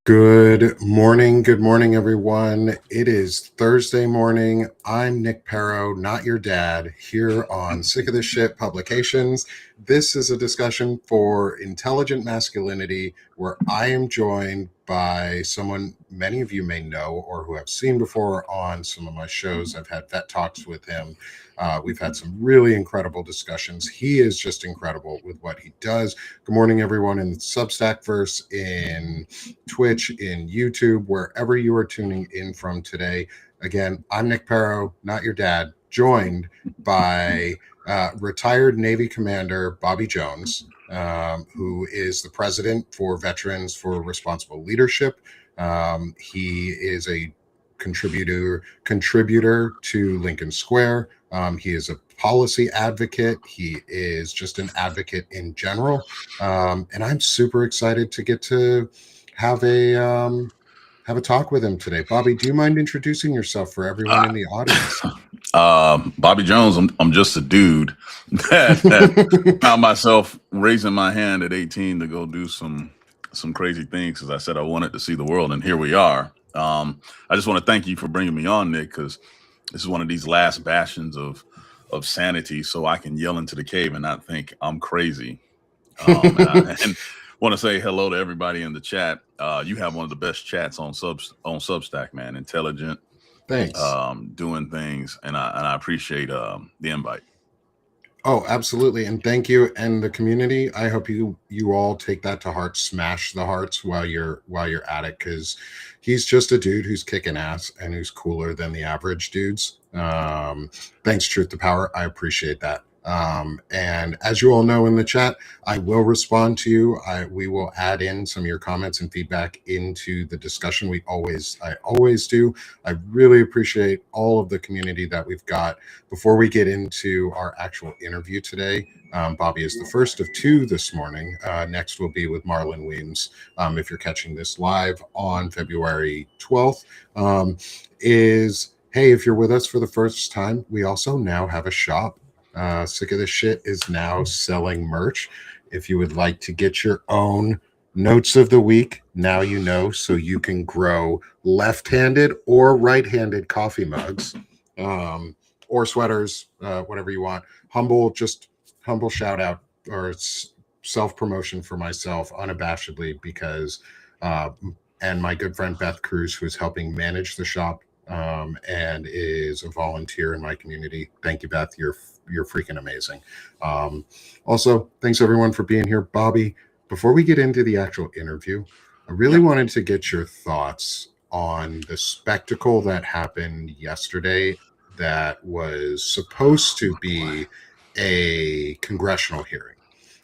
Good morning, everyone. It is Thursday morning. I'm Nick Paro, not your dad, here on Sick of This Shit Publications. This is a discussion for intelligent masculinity where I am joined by someone many of you may know or who have seen before on some of my shows. I've had vet talks with him. We've had some really incredible discussions. He is just incredible with what he does. Good morning, everyone in the Substackverse, in Twitch, in YouTube, wherever you are tuning in from today. Again, I'm Nick Paro, not your dad, joined by retired Navy Commander Bobby Jones, who is the president for Veterans for Responsible Leadership. He is a contributor to Lincoln Square. He is a policy advocate. He is just an advocate in general. And I'm super excited to get to have a talk with him today. Bobby, do you mind introducing yourself for everyone in the audience? Bobby Jones, I'm just a dude that found myself raising my hand at 18 to go do some crazy things because I said I wanted to see the world, and here we are. I just want to thank you for bringing me on, Nick, because this is one of these last bastions of sanity, so I can yell into the cave and not think I'm crazy. And want to say hello to everybody in the chat. You have one of the best chats on Substack, man. Intelligent. Thanks. Doing things, and I appreciate the invite. Oh, absolutely. And thank you. And the community, I hope you all take that to heart, smash the hearts while you're at it, because he's just a dude who's kicking ass and who's cooler than the average dudes. Thanks, Truth to Power. I appreciate that. And as you all know in the chat, I will respond to you. We will add in some of your comments and feedback into the discussion. I always do. I really appreciate all of the community that we've got. Before we get into our actual interview today, Bobby is the first of two this morning. Next will be with Marlon Weems. If you're catching this live on February 12th, hey, if you're with us for the first time, we also now have a shop. Sick of This Shit is now selling merch. If you would like to get your own notes of the week, now you know, so you can grow left-handed or right-handed coffee mugs, or sweaters, whatever you want. Humble shout out or self-promotion for myself unabashedly, because and my good friend Beth Cruz, who is helping manage the shop and is a volunteer in my community. Thank you, Beth. You're freaking amazing. Also, thanks everyone for being here. Bobby, before we get into the actual interview, I really wanted to get your thoughts on the spectacle that happened yesterday that was supposed to be a congressional hearing.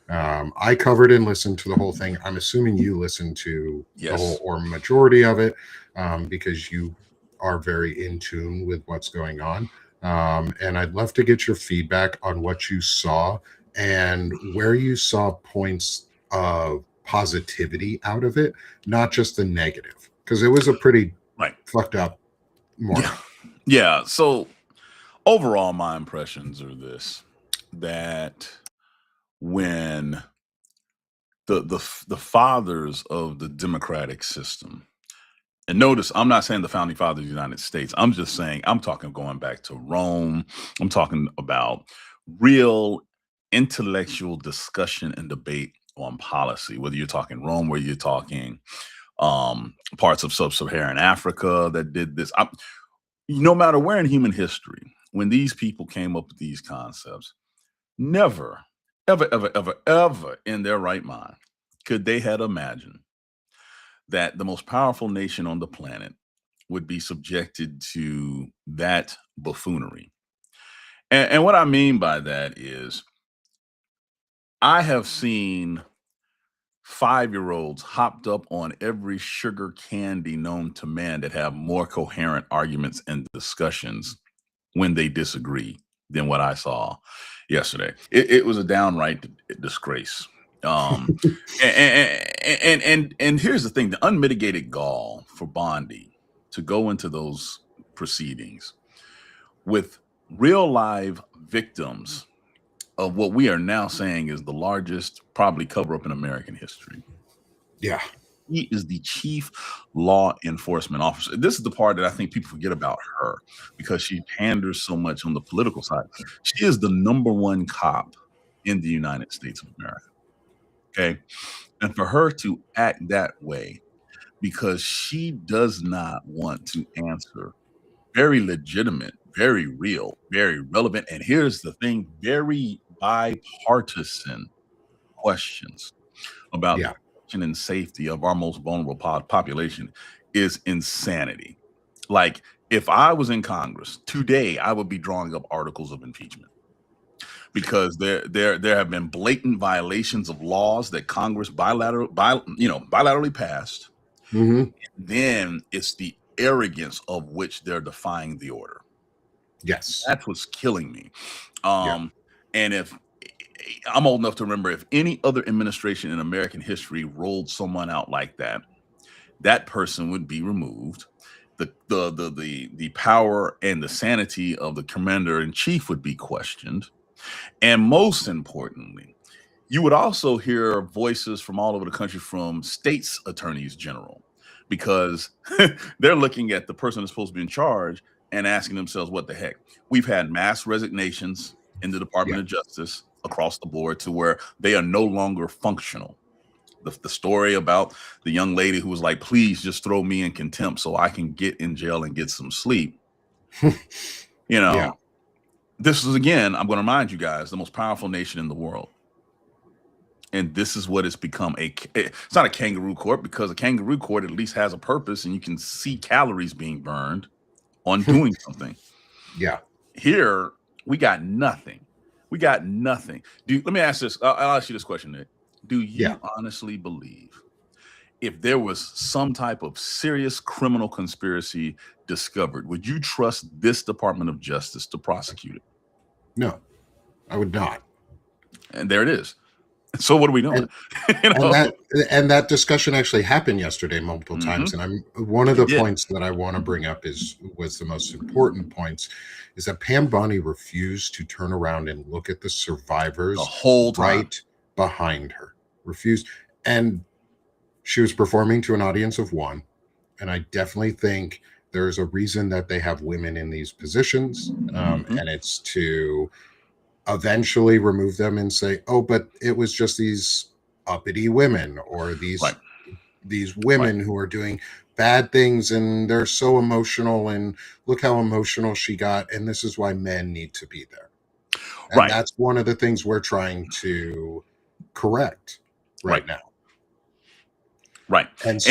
I covered and listened to the whole thing. I'm assuming you listened to the whole or majority of it, because you are very in tune with what's going on. And I'd love to get your feedback on what you saw and where you saw points of positivity out of it, not just the negative, because it was a pretty fucked up morning. Yeah. So overall, my impressions are this: that when the fathers of the democratic system, and notice, I'm not saying the founding fathers of the United States. I'm just saying, I'm talking going back to Rome. I'm talking about real intellectual discussion and debate on policy, whether you're talking Rome, whether you're talking parts of sub-Saharan Africa that did this. No matter where in human history, when these people came up with these concepts, never, ever, ever, ever, ever in their right mind could they have imagined that the most powerful nation on the planet would be subjected to that buffoonery. And what I mean by that is, I have seen 5-year-olds hopped up on every sugar candy known to man that have more coherent arguments and discussions when they disagree than what I saw yesterday. It was a downright disgrace. And here's the thing: the unmitigated gall for Bondi to go into those proceedings with real live victims of what we are now saying is the largest probably cover up in American history. Yeah. She is the chief law enforcement officer. This is the part that I think people forget about her because she panders so much on the political side. She is the number one cop in the United States of America. Okay. And for her to act that way because she does not want to answer very legitimate, very real, very relevant, and here's the thing, very bipartisan questions about the Yeah. protection and safety of our most vulnerable population is insanity. Like, if I was in Congress today, I would be drawing up articles of impeachment because there have been blatant violations of laws that Congress bilaterally passed. Hmm. Then it's the arrogance of which they're defying the order. Yes. That's what's killing me. Yeah. And if I'm old enough to remember, if any other administration in American history rolled someone out like that, that person would be removed. The power and the sanity of the commander in chief would be questioned. And most importantly, you would also hear voices from all over the country from states attorneys general because they're looking at the person that's supposed to be in charge and asking themselves, what the heck? We've had mass resignations in the Yeah. Department of Justice across the board to where they are no longer functional. The story about the young lady who was like, please just throw me in contempt so I can get in jail and get some sleep. You know, Yeah. this is, again, I'm going to remind you guys, the most powerful nation in the world. And this is what it's become. It's not a kangaroo court because a kangaroo court at least has a purpose and you can see calories being burned on doing something. Yeah. Here, we got nothing. We got nothing. Let me ask this. I'll ask you this question, Nick. Do you honestly believe if there was some type of serious criminal conspiracy discovered, would you trust this Department of Justice to prosecute it? No, I would not. And there it is. So what are we doing? And that discussion actually happened yesterday multiple times. And one of the points that I want to bring up was the most important points is that Pam Bondi refused to turn around and look at the survivors the whole time right behind her. Refused. And she was performing to an audience of one. And I definitely think there's a reason that they have women in these positions. And it's to eventually remove them and say, oh, but it was just these uppity women or these women who are doing bad things and they're so emotional and look how emotional she got. And this is why men need to be there. And that's one of the things we're trying to correct right now. Right. And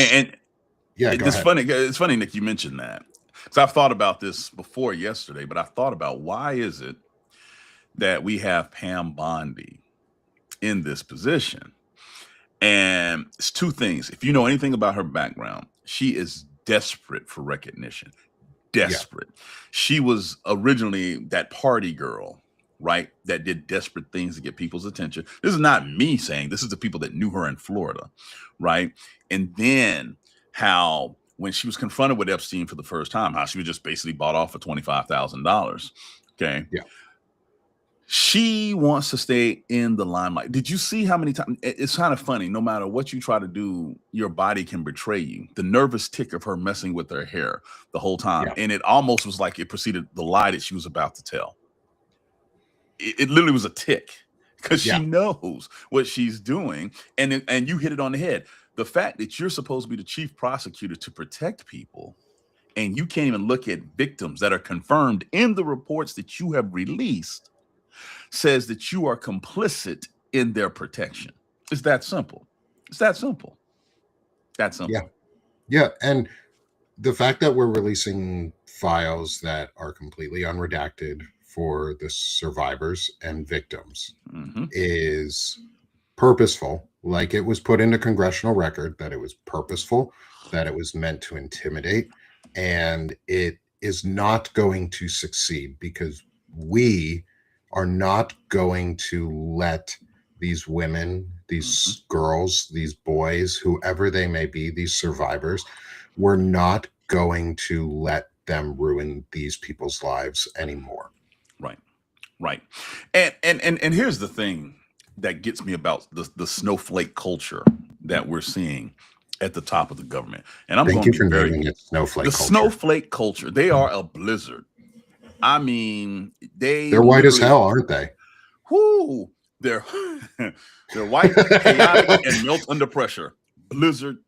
yeah, it's funny, Nick, you mentioned that. So I've thought about this before yesterday, but I've thought about why is it that we have Pam Bondi in this position? And it's two things. If you know anything about her background, she is desperate for recognition. Desperate. Yeah. She was originally that party girl, right? That did desperate things to get people's attention. This is not me saying, this is the people that knew her in Florida, right? And then how when she was confronted with Epstein for the first time, how she was just basically bought off for $25,000. Okay. Yeah. She wants to stay in the limelight. Did you see how many times? It's kind of funny. No matter what you try to do, your body can betray you. The nervous tick of her messing with her hair the whole time. Yeah. And it almost was like it preceded the lie that she was about to tell. It literally was a tick because she knows what she's doing. And you hit it on the head. The fact that you're supposed to be the chief prosecutor to protect people and you can't even look at victims that are confirmed in the reports that you have released says that you are complicit in their protection. It's that simple. It's that simple. That's simple. Yeah. Yeah. And the fact that we're releasing files that are completely unredacted for the survivors and victims is purposeful. Like it was put into congressional record that it was purposeful, that it was meant to intimidate, and it is not going to succeed because we are not going to let these women, these girls, these boys, whoever they may be, these survivors, we're not going to let them ruin these people's lives anymore. Right. And here's the thing that gets me about the snowflake culture that we're seeing at the top of the government. And I'm Thank going you to for be very naming it snowflake the culture. snowflake culture. They are a blizzard. I mean, They're white as hell, aren't they? Whoo, they're they're white, chaotic, and melt under pressure. Blizzard,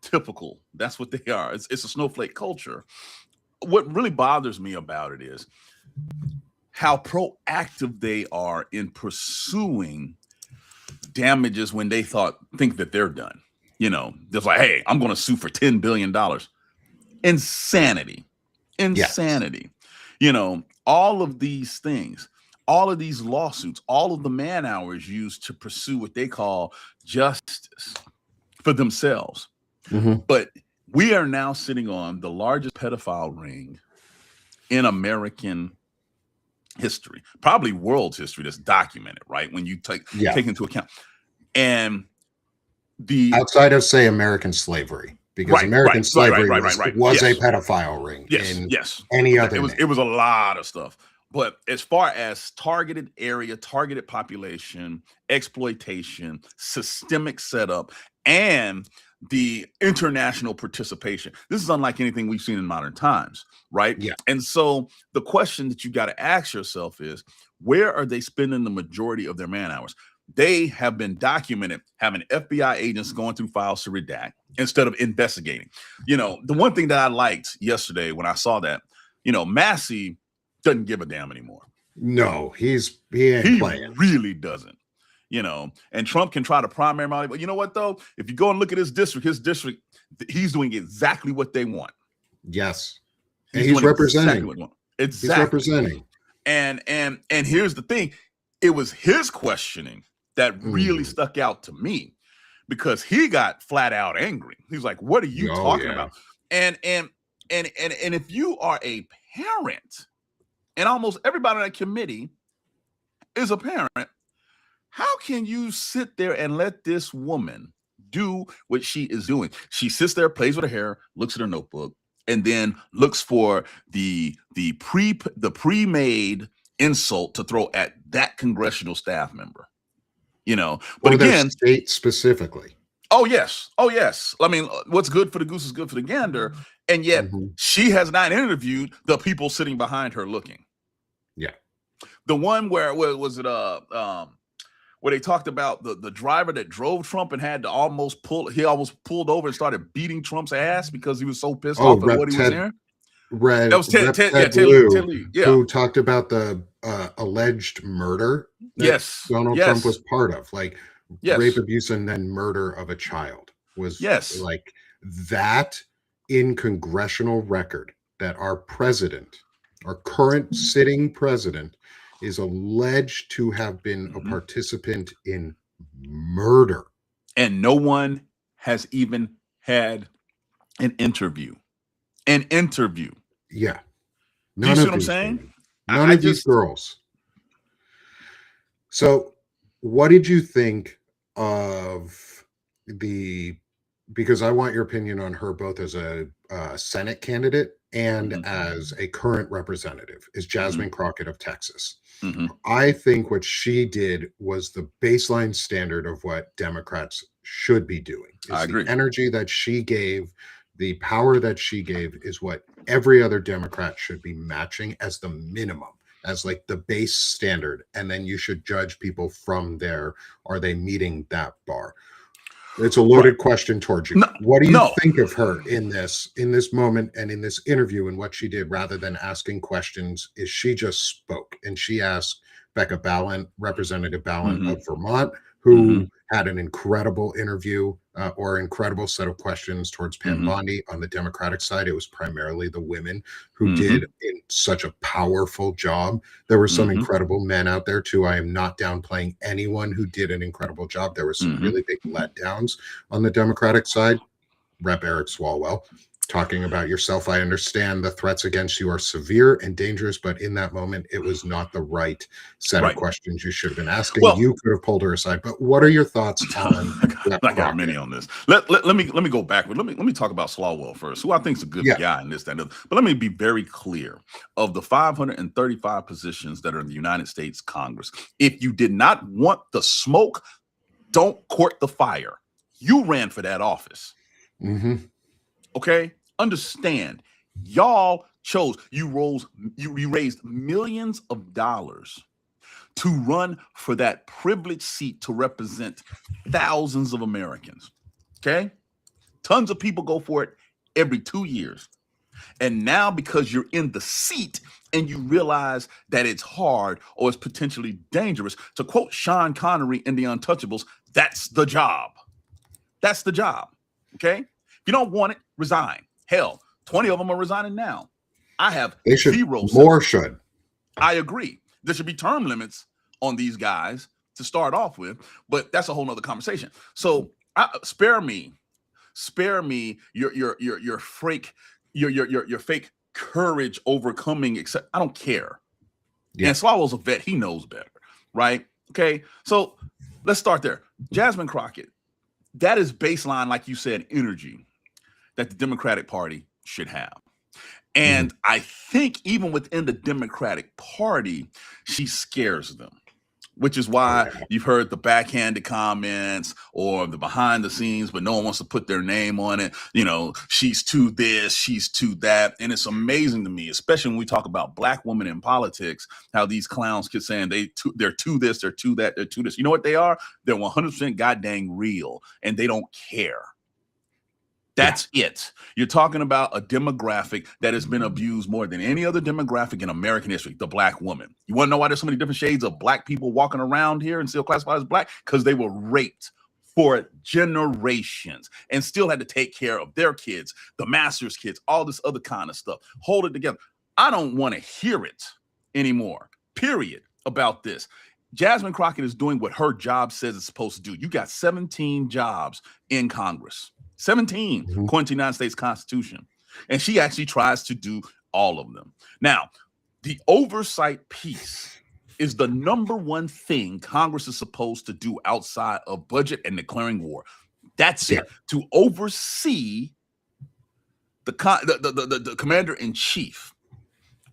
typical. That's what they are. It's a snowflake culture. What really bothers me about it is how proactive they are in pursuing damages when they think that they're done. You know, they're like, hey, I'm going to sue for $10 billion. Insanity. Insanity. Yes. You know, all of these things, all of these lawsuits, all of the man hours used to pursue what they call justice for themselves. Mm-hmm. But we are now sitting on the largest pedophile ring in American history, probably world's history, that's documented, right? When you take into account. And the outside of, say, American slavery, because American slavery was a pedophile ring. Yes. Any other it was a lot of stuff. But as far as targeted area, targeted population, exploitation, systemic setup, and the international participation, this is unlike anything we've seen in modern times, right? Yeah. And so the question that you got to ask yourself is, where are they spending the majority of their man hours? They have been documented having FBI agents going through files to redact instead of investigating. You know, the one thing that I liked yesterday when I saw that, you know, Massey doesn't give a damn anymore. No, he ain't playing. Really doesn't. You know, and Trump can try to primary him out. But you know what, though? If you go and look at his district, he's doing exactly what they want. Yes. And he's representing. Exactly. He's representing. And here's the thing. It was his questioning that really stuck out to me, because he got flat out angry. He's like, what are you talking about? And if you are a parent, and almost everybody on that committee is a parent, how can you sit there and let this woman do what she is doing? She sits there, plays with her hair, looks at her notebook, and then looks for the pre-made insult to throw at that congressional staff member. You know, but again, state specifically. Oh yes. I mean, what's good for the goose is good for the gander, and yet she has not interviewed the people sitting behind her looking. Yeah, the one where was it? Where they talked about the driver that drove Trump and had to almost pulled over and started beating Trump's ass because he was so pissed off at what he was hearing. That was Ted Lieu, who talked about the alleged murder that Donald Trump was part of, like rape, abuse, and then murder of a child was like that in congressional record, that our president, our current sitting president, is alleged to have been a participant in murder. And no one has even had an interview. Yeah. Do you see what I'm saying? None of these girls. So what did you think of because I want your opinion on her both as a Senate candidate and as a current representative, is Jasmine Crockett of Texas. I think what she did was the baseline standard of what Democrats should be doing. I agree. The energy that she gave, the power that she gave, is what every other Democrat should be matching as the minimum, as like the base standard. And then you should judge people from there. Are they meeting that bar? It's a loaded question towards you. What do you think of her in this moment and in this interview and what she did? Rather than asking questions, is she just spoke, and she asked Becca Balint, Representative Balint of Vermont, who had an incredible interview or incredible set of questions towards Pam Bondi. On the Democratic side, it was primarily the women who did in such a powerful job. There were some incredible men out there too. I am not downplaying anyone who did an incredible job. There were some really big letdowns on the Democratic side. Rep. Eric Swalwell talking about yourself. I understand the threats against you are severe and dangerous, but in that moment, it was not the right set of questions you should have been asking. Well, you could have pulled her aside. But what are your thoughts on that? I got many on this. Let me go backward. Let me talk about Swalwell first, who I think is a good guy in this, that, and other. But let me be very clear. Of the 535 positions that are in the United States Congress, if you did not want the smoke, don't court the fire. You ran for that office. Mm-hmm. Okay, understand, y'all chose, you raised millions of dollars to run for that privileged seat to represent thousands of Americans. Okay, tons of people go for it every 2 years. And now, because you're in the seat and you realize that it's hard or it's potentially dangerous, to quote Sean Connery in The Untouchables, that's the job. That's the job. Okay. If you don't want it, resign. Hell, 20 of them are resigning now. I have They should, zero more sympathy. should. I agree. There should be term limits on these guys to start off with, but that's a whole nother conversation. So spare me your fake your fake courage overcoming. Except I don't care. Yeah. And Swallow's a vet; he knows better, right? Okay, so let's start there. Jasmine Crockett. That is baseline, like you said, energy that the Democratic Party should have. And I think even within the Democratic Party, she scares them, which is why you've heard the backhanded comments or the behind the scenes, but no one wants to put their name on it. You know, she's too this, she's too that. And it's amazing to me, especially when we talk about Black women in politics, how these clowns keep saying they're too this, they're too that, they're too this. You know what they are? They're 100% goddamn real, and they don't care. That's it. You're talking about a demographic that has been abused more than any other demographic in American history, the Black woman. You want to know why there's so many different shades of Black people walking around here and still classified as Black? Because they were raped for generations and still had to take care of their kids, the master's kids, all this other kind of stuff. Hold it together. I don't want to hear it anymore, period, about this. Jasmine Crockett is doing what her job says it's supposed to do. You got 17 jobs in Congress. 17, according to the United States Constitution. And she actually tries to do all of them. Now, the oversight piece is the number one thing Congress is supposed to do outside of budget and declaring war. That's it. To oversee the commander-in-chief.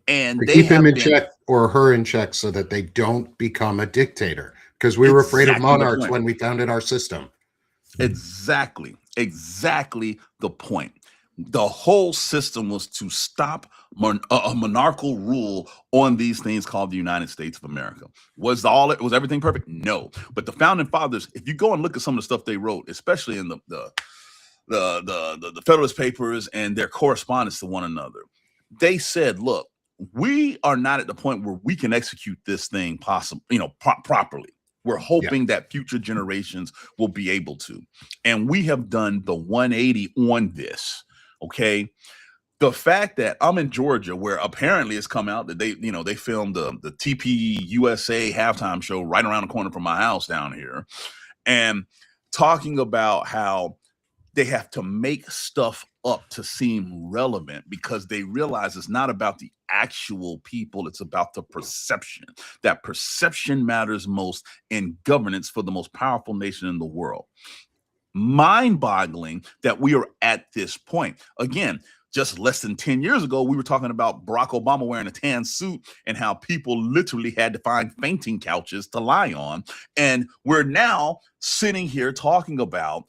And to they keep him in been, check or her in check so that they don't become a dictator. Because we were afraid of monarchs when we founded our system. Exactly the point. The whole system was to stop a monarchical rule on these things called the United States of America. Was everything perfect? No. But the founding fathers, if you go and look at some of the stuff they wrote, especially in the Federalist Papers and their correspondence to one another, they said, look, we are not at the point where we can execute this thing properly. We're hoping that future generations will be able to. And we have done the 180 on this. Okay. The fact that I'm in Georgia, where apparently it's come out that they filmed the TP USA halftime show right around the corner from my house down here, and talking about how they have to make stuff up to seem relevant because they realize it's not about the actual people, it's about the perception. That perception matters most in governance for the most powerful nation in the world. Mind-boggling that we are at this point. Again, just less than 10 years ago, we were talking about Barack Obama wearing a tan suit and how people literally had to find fainting couches to lie on. And we're now sitting here talking about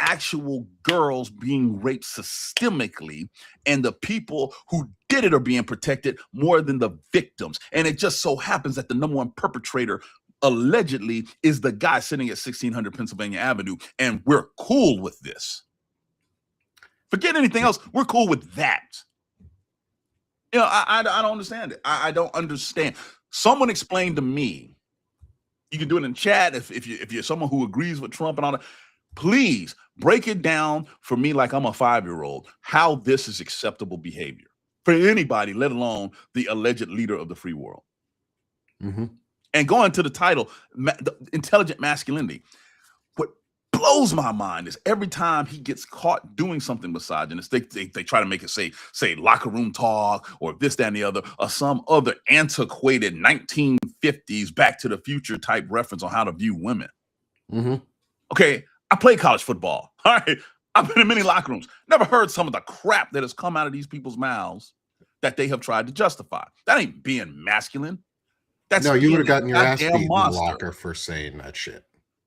actual girls being raped systemically, and the people who did it are being protected more than the victims. And it just so happens that the number one perpetrator allegedly is the guy sitting at 1600 Pennsylvania Avenue, and we're cool with this. Forget anything else, we're cool with that. You know, I don't understand it. I don't understand. Someone explain to me. You can do it in chat if you're someone who agrees with Trump and all that. Please break it down for me like I'm a 5-year-old, how this is acceptable behavior for anybody, let alone the alleged leader of the free world. And going to the title, Intelligent Masculinity, what blows my mind is every time he gets caught doing something misogynist, they try to make it say locker room talk or this, that, and the other, or some other antiquated 1950s Back to the Future type reference on how to view women. Okay, I played college football. All right, I've been in many locker rooms. Never heard some of the crap that has come out of these people's mouths that they have tried to justify. That ain't being masculine. That's no, you would have gotten your ass beat in the monster. locker for saying that shit.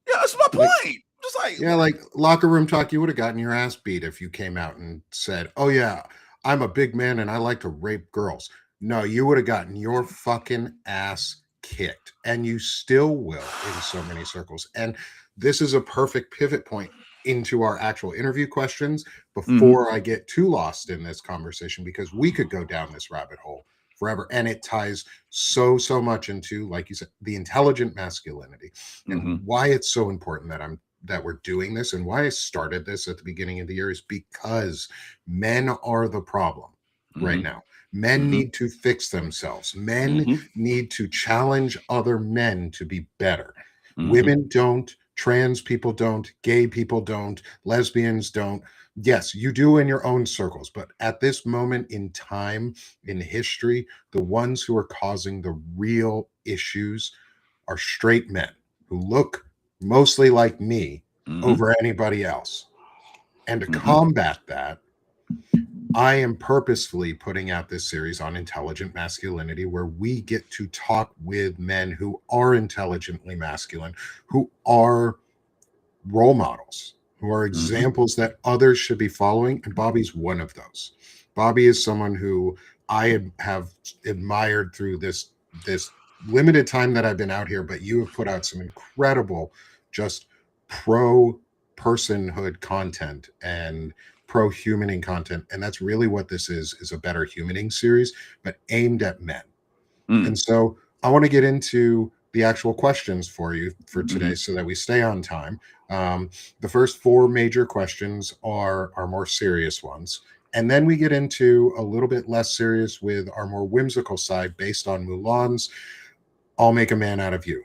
Yeah, that's my point. Just like, Yeah, like locker room talk, you would have gotten your ass beat if you came out and said, "Oh yeah, I'm a big man and I like to rape girls." No, you would have gotten your fucking ass kicked, and you still will in so many circles. And this is a perfect pivot point into our actual interview questions mm-hmm, before I get too lost in this conversation, because we could go down this rabbit hole forever, and it ties so much into, like you said, the intelligent masculinity mm-hmm, and why it's so important that we're doing this, and why I started this at the beginning of the year is because men are the problem right mm-hmm, now. Men mm-hmm, need to fix themselves. Men mm-hmm, need to challenge other men to be better. mm-hmm, Women don't, trans people don't, gay people don't, lesbians don't. Yes, you do in your own circles, but at this moment in time in history, the ones who are causing the real issues are straight men who look mostly like me mm-hmm, over anybody else. And to mm-hmm, combat that, I am purposefully putting out this series on intelligent masculinity, where we get to talk with men who are intelligently masculine, who are role models, who are mm-hmm, examples that others should be following. And Bobby's one of those. Bobby is someone who I have admired through this limited time that I've been out here, but you have put out some incredible, just pro personhood content and pro humaning content. And that's really what this is a better humaning series, but aimed at men. mm-hmm, And so I want to get into the actual questions for you for mm-hmm. today so that we stay on time. Um, the first four major questions are more serious ones. And then we get into a little bit less serious with our more whimsical side based on Mulan's I'll Make a Man Out of You.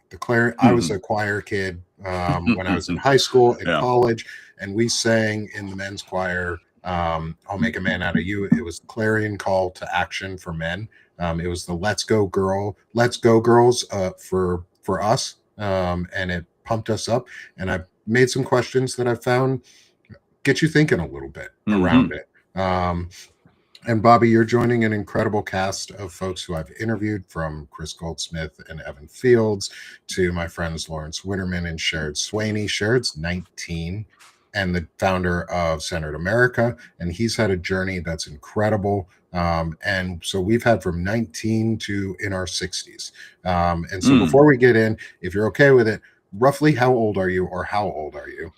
I was a choir kid when I was in high school and Yeah. college, and we sang in the men's choir. I'll Make a Man Out of You. It was clarion call to action for men. It was the Let's Go Girls for us, and it pumped us up. And I made some questions that I found get you thinking a little bit Mm-hmm. around it. And Bobby, you're joining an incredible cast of folks who I've interviewed, from Chris Goldsmith and Evan Fields to my friends Lawrence Winterman and Sherrod Swaney. Sherrod's 19 and the founder of Centered America, and he's had a journey that's incredible. And so we've had from 19 to in our 60s. And so Mm. before we get in, if you're okay with it, roughly how old are you, or how old are you?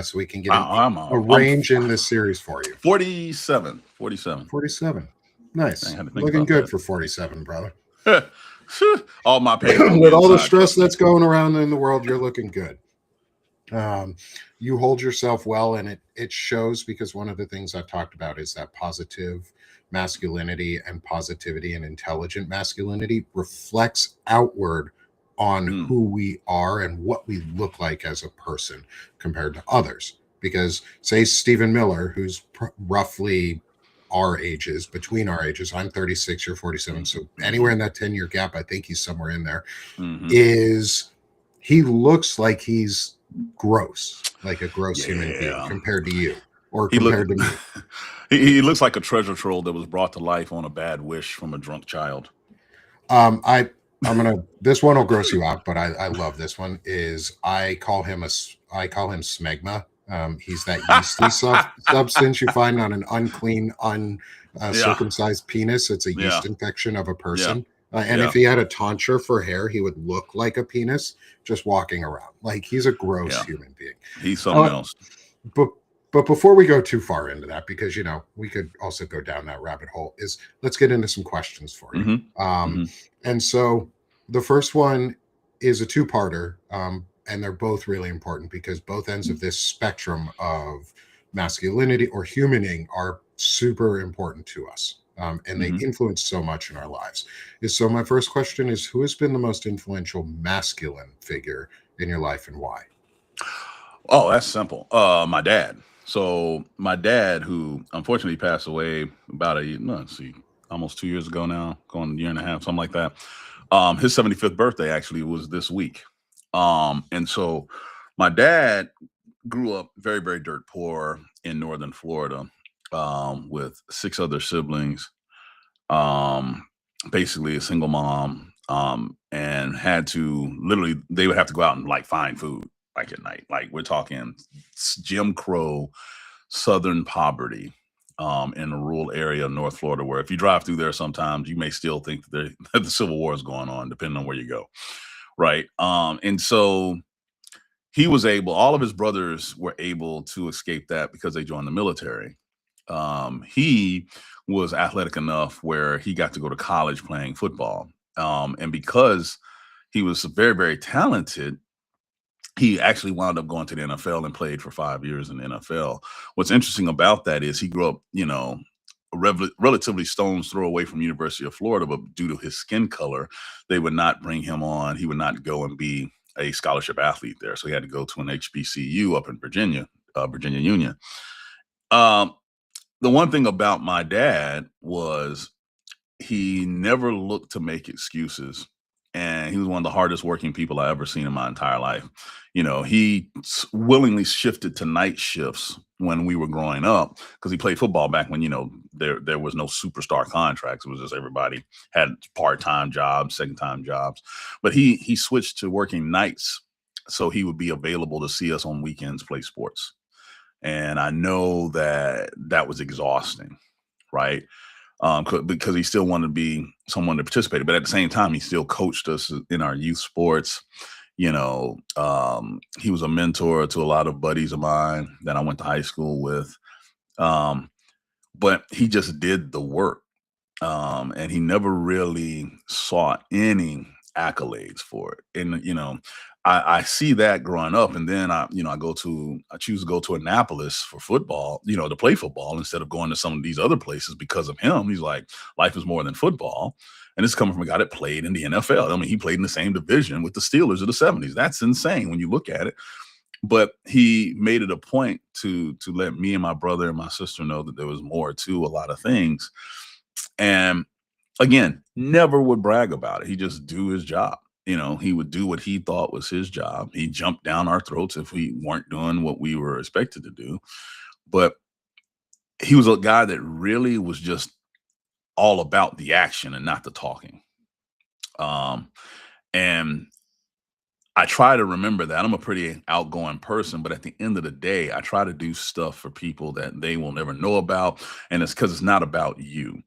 So we can get a I'm range in this series for you. 47. 47. 47. I Nice. had to think Looking about good that. for 47, brother. All my pain on With the all the inside, stress trust me. that's going around in the world, you're looking good. You hold yourself well, and it shows, because one of the things I've talked about is that positive masculinity and positivity and intelligent masculinity reflects outward on Mm. who we are and what we look like as a person compared to others. Because, say, Stephen Miller, who's roughly our ages, between our ages, I'm 36, you're 47, so anywhere in that 10-year gap, I think he's somewhere in there, Mm-hmm. is he looks like he's gross, like a gross human being Yeah. compared to you, or He look compared to me. he looks like a treasure trove that was brought to life on a bad wish from a drunk child. I'm gonna this one will gross you out, but I love this one. Is I call him smegma. He's that yeasty substance you find on an unclean, Yeah. uncircumcised penis. It's a Yeah. yeast infection of a Yeah. person. And Yeah. if he had a tonsure for hair, he would look like a penis just walking around. Like, he's a gross Yeah. human being. He's something else. But but before we go too far into that, because we could also go down that rabbit hole, is let's get into some questions for you. Mm-hmm. Um, Mm-hmm. and so the first one is a two-parter, and they're both really important, because both ends of this spectrum of masculinity or humaning are super important to us. And they Mm-hmm. influence so much in our lives. So my first question is, who has been the most influential masculine figure in your life, and why? Oh, that's simple. My dad. So my dad, who unfortunately passed away about let's see, almost 2 years ago now, going a year and a half, something like that. His 75th birthday actually was this week. And so my dad grew up very, very dirt poor in northern Florida, with six other siblings, um, basically a single mom, and had to literally, they would have to go out and like find food. like at night. Like we're talking Jim Crow, Southern poverty, in a rural area of North Florida, where if you drive through there, sometimes you may still think that, that the Civil War is going on, depending on where you go, right? And so he was able. All of his brothers were able to escape that because they joined the military. He was athletic enough where he got to go to college playing football, and because he was very, very talented, he actually wound up going to the NFL and played for 5 years in the NFL. What's interesting about that is he grew up, relatively stone's throw away from University of Florida, but due to his skin color, they would not bring him on. He would not go and be a scholarship athlete there, so he had to go to an HBCU up in Virginia, Virginia Union. Um, the one thing about my dad was he never looked to make excuses, and he was one of the hardest working people I ever seen in my entire life. He willingly shifted to night shifts when we were growing up because he played football back when there was no superstar contracts. It was just everybody had part-time jobs, second-time jobs. But he switched to working nights so he would be available to see us on weekends play sports. And I know that that was exhausting, right? Because he still wanted to be someone that participated, but at the same time, he still coached us in our youth sports. He was a mentor to a lot of buddies of mine that I went to high school with. Um, but he just did the work, and he never really sought any accolades for it. And I see that growing up, and then I choose to go to Annapolis for football, to play football instead of going to some of these other places because of him. He's like, life is more than football. And this is coming from a guy that played in the NFL. I mean, he played in the same division with the Steelers of the 70s. That's insane when you look at it. But he made it a point to let me and my brother and my sister know that there was more to a lot of things. And again, never would brag about it. He just do his job. He would do what he thought was his job. He jumped down our throats if we weren't doing what we were expected to do. But he was a guy that really was just all about the action and not the talking. Um, and I try to remember that. I'm a pretty outgoing person, but at the end of the day, I try to do stuff for people that they will never know about, and it's because it's not about you.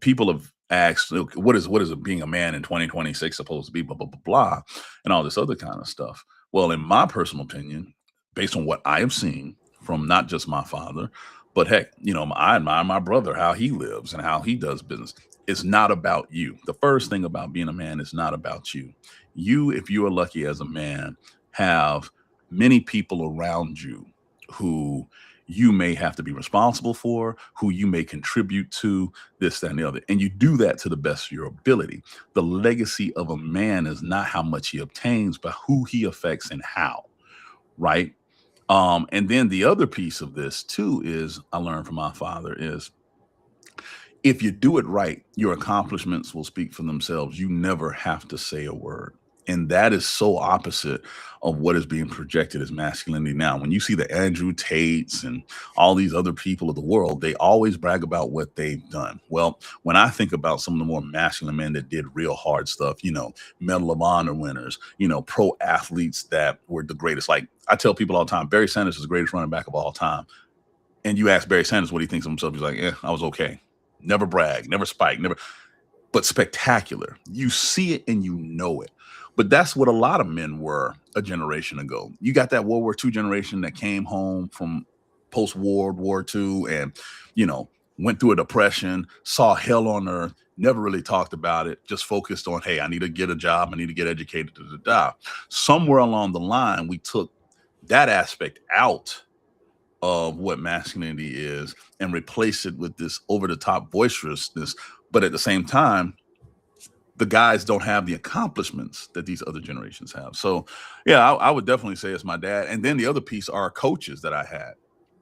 People have asked, "Look, what is it being a man in 2026 supposed to be?" Blah blah blah blah, and all this other kind of stuff. Well, in my personal opinion, based on what I have seen from not just my father, but heck, I admire my brother, how he lives and how he does business. It's not about you. The first thing about being a man is not about you. You, if you are lucky as a man, have many people around you who you may have to be responsible for, who you may contribute to, this, that, and the other. And you do that to the best of your ability. The legacy of a man is not how much he obtains, but who he affects and how, right? And then the other piece of this too is I learned from my father is if you do it right, your accomplishments will speak for themselves. You never have to say a word. And that is so opposite of what is being projected as masculinity now. When you see the Andrew Tates and all these other people of the world, they always brag about what they've done. Well, when I think about some of the more masculine men that did real hard stuff, Medal of Honor winners, pro athletes that were the greatest. Like I tell people all the time, Barry Sanders is the greatest running back of all time. And you ask Barry Sanders what he thinks of himself, he's like, I was okay. Never brag, never spike, never, but spectacular. You see it and you know it. But that's what a lot of men were a generation ago. You got that World War II generation that came home from post-World War II and, went through a depression, saw hell on earth, never really talked about it, just focused on, hey, I need to get a job, I need to get educated, Somewhere along the line, we took that aspect out of what masculinity is and replace it with this over-the-top boisterousness. But at the same time, the guys don't have the accomplishments that these other generations have. So yeah, I would definitely say it's my dad. And then the other piece are coaches that I had,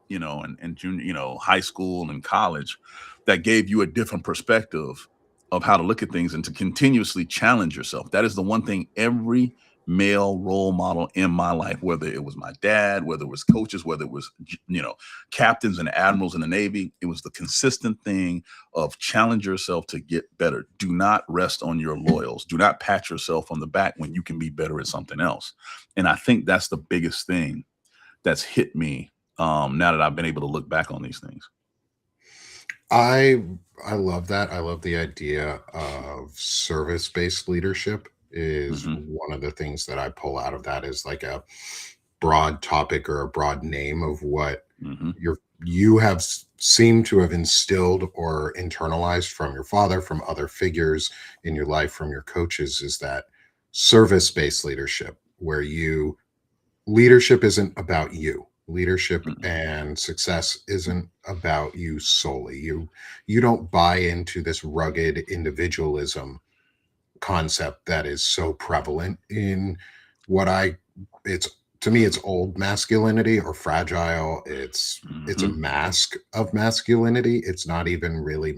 and junior, high school and college that gave you a different perspective of how to look at things and to continuously challenge yourself. That is the one thing every male role model in my life, whether it was my dad, whether it was coaches, whether it was, captains and admirals in the Navy. It was the consistent thing of challenge yourself to get better. Do not rest on your laurels. Do not pat yourself on the back when you can be better at something else. And I think that's the biggest thing that's hit me now that I've been able to look back on these things. I love that. I love the idea of service-based leadership is Hmm. one of the things that I pull out of that is like a broad topic or a broad name of what Hmm. you have seemed to have instilled or internalized from your father, from other figures in your life, from your coaches, is that service-based leadership where you leadership isn't about you. Leadership Hmm. and success isn't about you solely. You don't buy into this rugged individualism concept that is so prevalent in what I it's to me it's old masculinity or fragile. It's a Hmm. mask of masculinity. It's not even really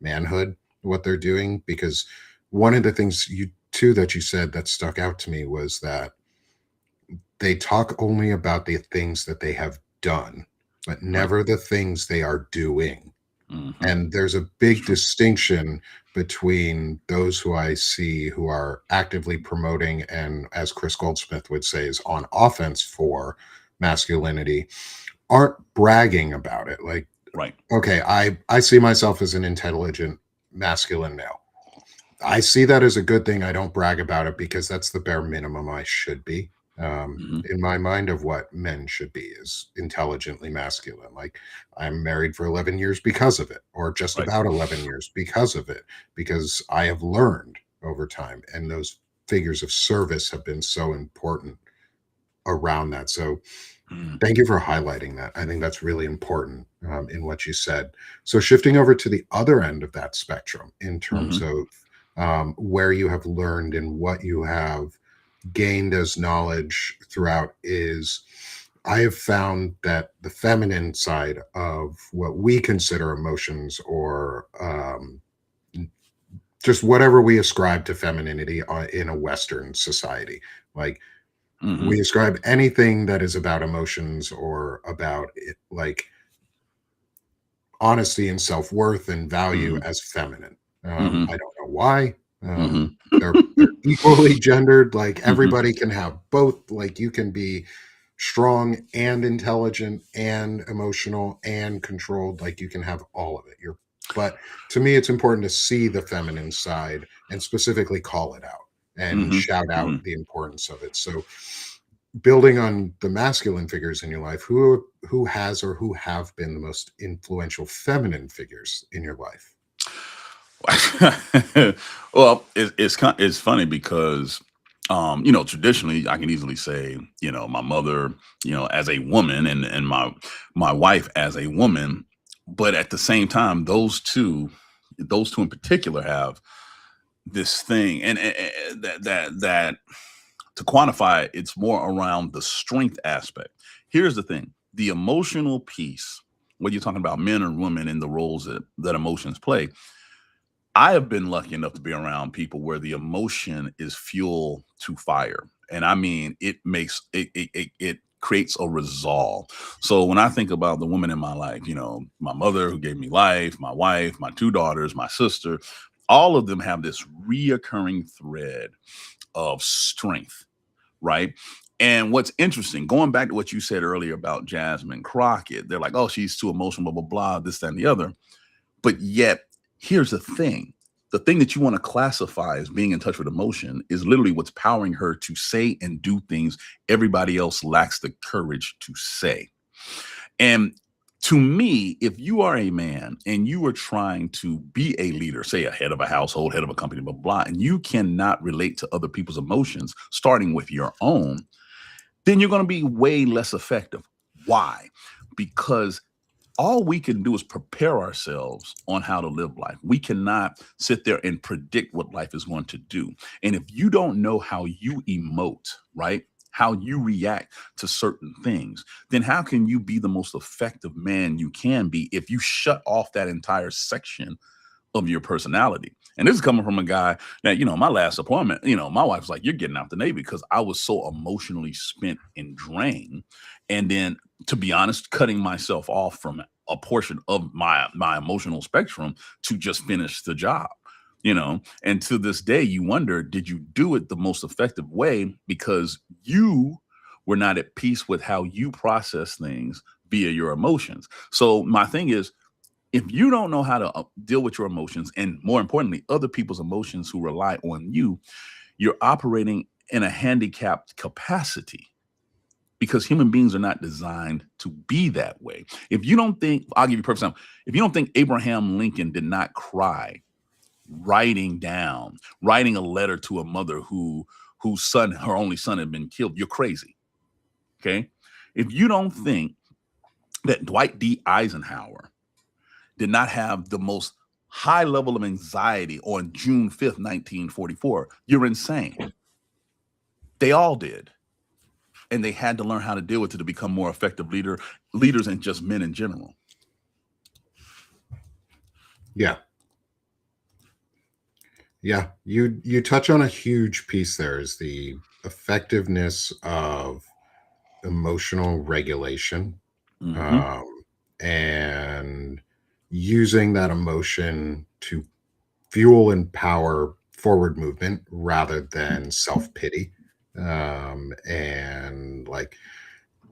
manhood what they're doing, because one of the things you too that you said that stuck out to me was that they talk only about the things that they have done, but Right. never the things they are doing. Hmm. And there's a It's big true. distinction between those who I see who are actively promoting and, as Chris Goldsmith would say, is on offense for masculinity, aren't bragging about it. Like, Right. okay, I see myself as an intelligent masculine male. I see that as a good thing. I don't brag about it because that's the bare minimum I should be. Hmm. In my mind, of what men should be is intelligently masculine. Like, I'm married for 11 years because of it, or just Right. about 11 years because of it, because I have learned over time. And those figures of service have been so important around that. So, Mm. thank you for highlighting that. I think that's really important in what you said. So, shifting over to the other end of that spectrum in terms Mhm. of where you have learned and what you have gained as knowledge throughout, is I have found that the feminine side of what we consider emotions, or just whatever we ascribe to femininity in a Western society, like Mhm. we ascribe anything that is about emotions or about it, like honesty and self-worth and value, Mhm. as feminine. Mhm. I don't know why. Mhm. They're equally gendered. Like, Mhm. everybody can have both. Like, you can be strong and intelligent and emotional and controlled. Like, you can have all of it. But to me, it's important to see the feminine side and specifically call it out and Mhm. shout out Mhm. the importance of it. So, building on the masculine figures in your life, who has or who have been the most influential feminine figures in your life? Well, it's funny because, traditionally, I can easily say, my mother, as a woman, and my wife as a woman, but at the same time, those two in particular have this thing, and that to quantify it, it's more around the strength aspect. Here's the thing: the emotional piece, when you're talking about men and women and the roles that emotions play. I have been lucky enough to be around people where the emotion is fuel to fire. And I mean, it creates a resolve. So when I think about the women in my life, my mother who gave me life, my wife, my two daughters, my sister, all of them have this reoccurring thread of strength, right? And what's interesting, going back to what you said earlier about Jasmine Crockett, they're like, oh, she's too emotional, blah, blah, blah, this, that, and the other. But yet, here's the thing that you want to classify as being in touch with emotion is literally what's powering her to say and do things everybody else lacks the courage to say. And to me, if you are a man and you are trying to be a leader, say a head of a household, head of a company, blah, blah, blah, and you cannot relate to other people's emotions, starting with your own, then you're going to be way less effective. Why? Because all we can do is prepare ourselves on how to live life. We cannot sit there and predict what life is going to do. And if you don't know how you emote, right? How you react to certain things, then how can you be the most effective man you can be if you shut off that entire section of your personality. And this is coming from a guy that, my last appointment, my wife's like, you're getting out the Navy, because I was so emotionally spent and drained. And then, to be honest, cutting myself off from a portion of my emotional spectrum to just finish the job. And to this day, you wonder, did you do it the most effective way because you were not at peace with how you process things via your emotions? So my thing is, if you don't know how to deal with your emotions, and more importantly, other people's emotions who rely on you, you're operating in a handicapped capacity, because human beings are not designed to be that way. If you don't think, I'll give you a perfect example. If you don't think Abraham Lincoln did not cry writing a letter to a mother her only son had been killed, you're crazy. Okay. If you don't think that Dwight D. Eisenhower did not have the most high level of anxiety on June 5th, 1944, you're insane. They all did. And they had to learn how to deal with it to become more effective leaders and just men in general. Yeah. Yeah. You touch on a huge piece there, is the effectiveness of emotional regulation, Mm-hmm. and using that emotion to fuel and power forward movement rather than self-pity, and like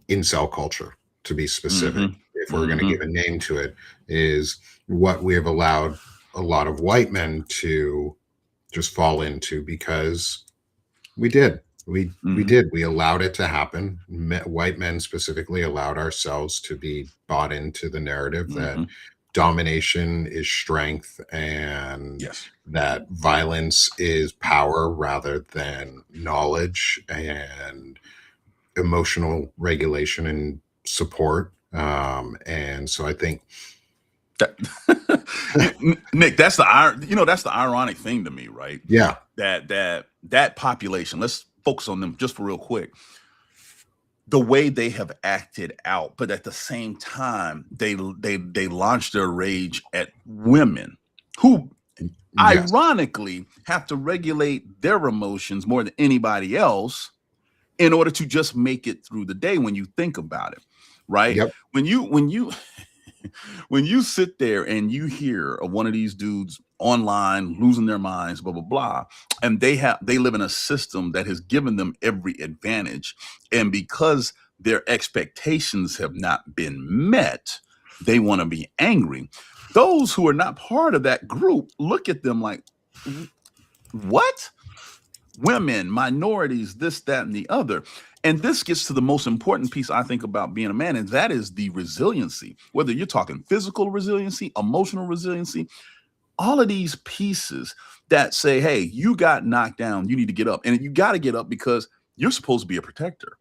incel culture, to be specific. If Mm-hmm. we're going to give Mm-hmm. a name to it, is what we have allowed a lot of white men to just fall into, because we did. We Mm-hmm. did. We allowed it to happen. White men specifically allowed ourselves to be bought into the narrative that Mm-hmm. domination is strength, and Yes. that violence is power rather than knowledge and emotional regulation and support. And so I think, That, Nick, that's the ironic thing to me, right? yeah, That population, let's focus on them just for real quick. The way they have acted out, but at the same time, they launch their rage at women who yes, ironically have to regulate their emotions more than anybody else in order to just make it through the day, when you think about it, right? yep, When you when you sit there and you hear of one of these dudes online losing their minds, blah blah blah, and they live in a system that has given them every advantage, and because their expectations have not been met, they want to be angry. Those who are not part of that group look at them like, what? Women, minorities, this, that, and the other. And this gets to the most important piece, I think, about being a man, and that is the resiliency. Whether you're talking physical resiliency, emotional resiliency, all of these pieces that say, hey, you got knocked down, you need to get up. And you got to get up because you're supposed to be a protector.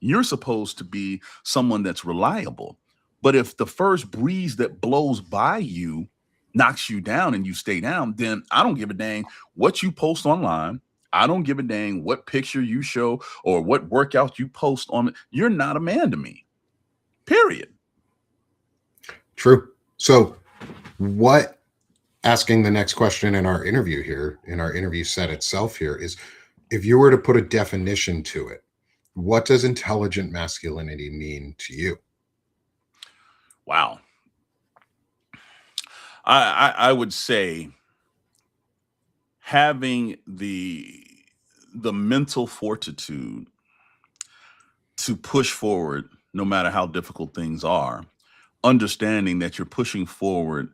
You're supposed to be someone that's reliable. But if the first breeze that blows by you knocks you down and you stay down, then I don't give a dang what you post online. I don't give a dang what picture you show or what workout you post on. You're not a man to me. Period. true. So, what asking the next question in our interview here, in our interview set itself here, is, if you were to put a definition to it, what does intelligent masculinity mean to you? Wow. I would say having the mental fortitude to push forward no matter how difficult things are, understanding that you're pushing forward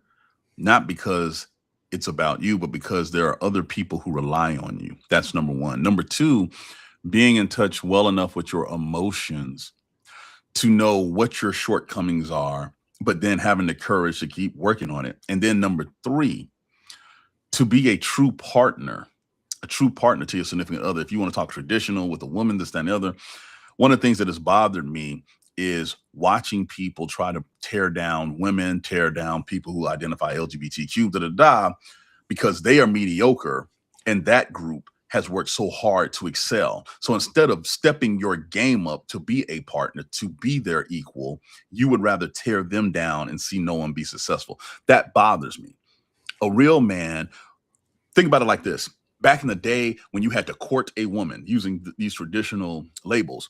not because it's about you, but because there are other people who rely on you. That's number one. Number two, being in touch well enough with your emotions to know what your shortcomings are, but then having the courage to keep working on it. And then number three, to be a true partner to your significant other. If you want to talk traditional with a woman, this, that, and the other, one of the things that has bothered me is watching people try to tear down women, tear down people who identify LGBTQ, because they are mediocre, and that group has worked so hard to excel. So instead of stepping your game up to be a partner, to be their equal, you would rather tear them down and see no one be successful. That bothers me. A real man, think about it like this. Back in the day when you had to court a woman using these traditional labels,